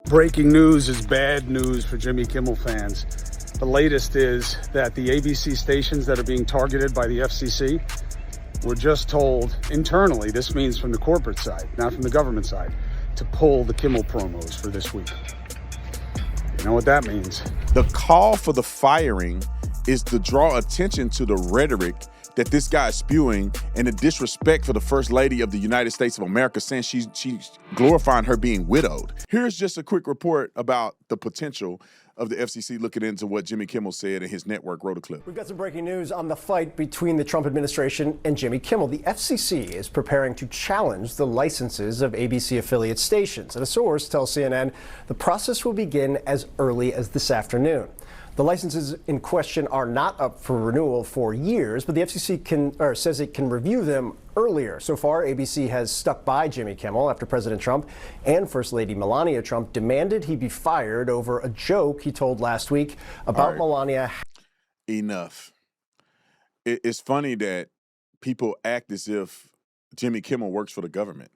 Breaking news is bad news for Jimmy Kimmel fans. The latest is that the ABC stations that are being targeted by the FCC were just told internally, this means from the corporate side, not from the government side, to pull the Kimmel promos for this week. You know what that means? The call for the firing is to draw attention to the rhetoric that this guy is spewing and the disrespect for the First Lady of the United States of America, saying she's glorifying her being widowed. Here's just a quick report about the potential of the FCC looking into what Jimmy Kimmel said, and his network wrote a clip. We've got some breaking news on the fight between the Trump administration and Jimmy Kimmel. The FCC is preparing to challenge the licenses of ABC affiliate stations. And a source tells CNN the process will begin as early as this afternoon. The licenses in question are not up for renewal for years, but the FCC says it can review them earlier. So far, ABC has stuck by Jimmy Kimmel after President Trump and First Lady Melania Trump demanded he be fired over a joke he told last week about Melania. Enough. It's funny that people act as if Jimmy Kimmel works for the government.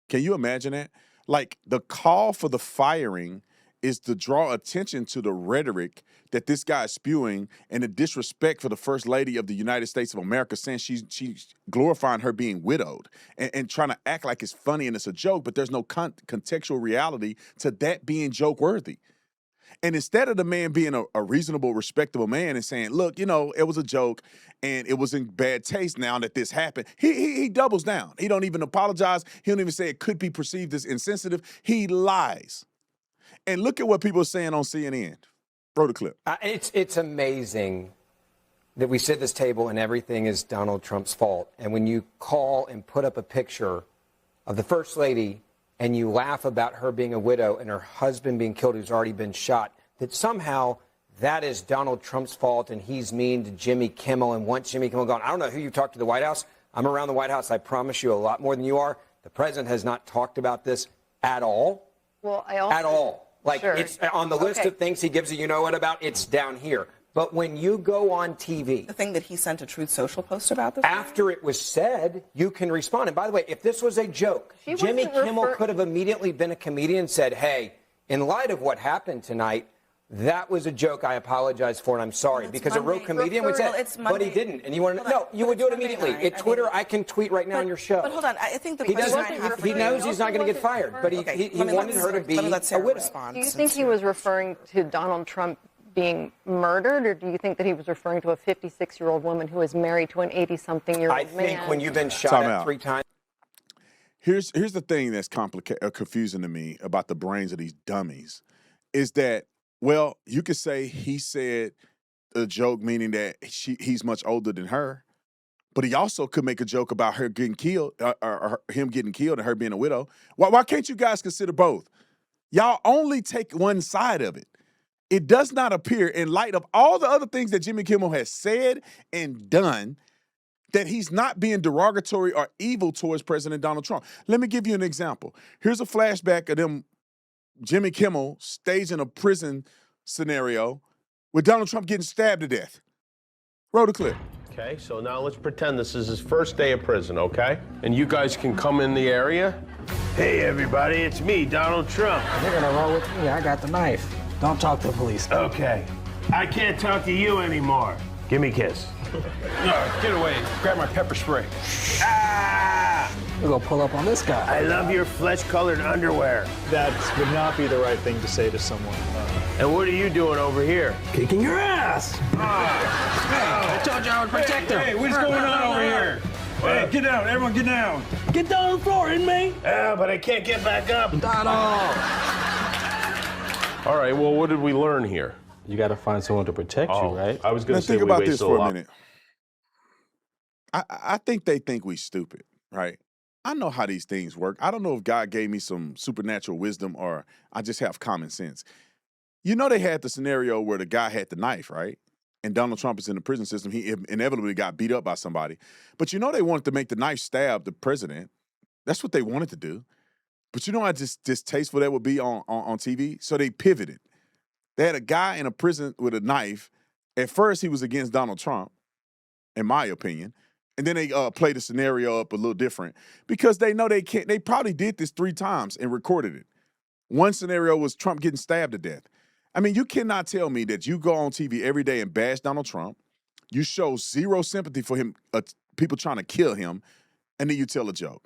Can you imagine that? Like, the call for the firing is to draw attention to the rhetoric that this guy is spewing and the disrespect for the First Lady of the United States of America, saying she's glorifying her being widowed and trying to act like it's funny and it's a joke, but there's no contextual reality to that being joke-worthy. And instead of the man being a reasonable, respectable man and saying, look, you know, it was a joke and it was in bad taste now that this happened, he doubles down. He don't even apologize. He don't even say it could be perceived as insensitive. He lies. And look at what people are saying on CNN. Roll the clip. It's amazing that we sit at this table and everything is Donald Trump's fault. And when you call and put up a picture of the First Lady and you laugh about her being a widow and her husband being killed who's already been shot, that somehow that is Donald Trump's fault and he's mean to Jimmy Kimmel and wants Jimmy Kimmel gone. I don't know who you talked to the White House. I'm around the White House. I promise you a lot more than you are. The president has not talked about this at all. Well, I also... At all. Like, sure. It's on the list of things he gives a you-know-what about, it's down here. But when you go on TV... The thing that he sent a Truth Social post about this? After it was said, you can respond. And by the way, if this was a joke, Jimmy Kimmel could have immediately been a comedian and said, hey, in light of what happened tonight, that was a joke. I apologize for it. I'm sorry. Because Monday. A real comedian would say, but he didn't. And you want to know? You would do it immediately. At Twitter, I can tweet right now on your show. But hold on. I think the he question he knows he's not going to get fired, but he wanted her to be a widow. Do you think he was referring to Donald Trump being murdered, or do you think that he was referring to a 56-year-old woman who is married to an 80-something-year-old man? I think when you've been shot at 3 times. Here's the thing that's confusing to me about the brains of these dummies is that, well, you could say he said a joke meaning that he's much older than her, but he also could make a joke about her getting killed, or him getting killed and her being a widow. Why can't you guys consider both? Y'all only take one side of it. It does not appear, in light of all the other things that Jimmy Kimmel has said and done, that he's not being derogatory or evil towards President Donald Trump. Let me give you an example. Here's a flashback of them Jimmy Kimmel staging a prison scenario with Donald Trump getting stabbed to death. Roll the clip. Okay, so now let's pretend this is his first day of prison, okay? And you guys can come in the area. Hey, everybody, it's me, Donald Trump. They're gonna roll with me. I got the knife. Don't talk to the police. Okay, I can't talk to you anymore. Give me a kiss. No, get away. Grab my pepper spray. Ah! We're gonna pull up on this guy. I love your flesh-colored underwear. That would not be the right thing to say to someone. And what are you doing over here? Kicking your ass. Hey, I told you I would protect him. Hey, what's going on over here? Hey, get down. Everyone get down. Get down on the floor, inmate. Yeah, but I can't get back up. Donald. All right, well, what did we learn here? You got to find someone to protect you, right? I was going to say think we about this wasted for a lot. minute. I think they think we stupid, right? I know how these things work. I don't know if God gave me some supernatural wisdom or I just have common sense. You know they had the scenario where the guy had the knife, right? And Donald Trump is in the prison system. He inevitably got beat up by somebody. But you know they wanted to make the knife stab the president. That's what they wanted to do. But you know how distasteful that would be on TV? So they pivoted. They had a guy in a prison with a knife. At first, he was against Donald Trump, in my opinion. And then they played the scenario up a little different because they know they can't. They probably did this 3 times and recorded it. One scenario was Trump getting stabbed to death. I mean, you cannot tell me that you go on TV every day and bash Donald Trump, you show zero sympathy for him, people trying to kill him, and then you tell a joke.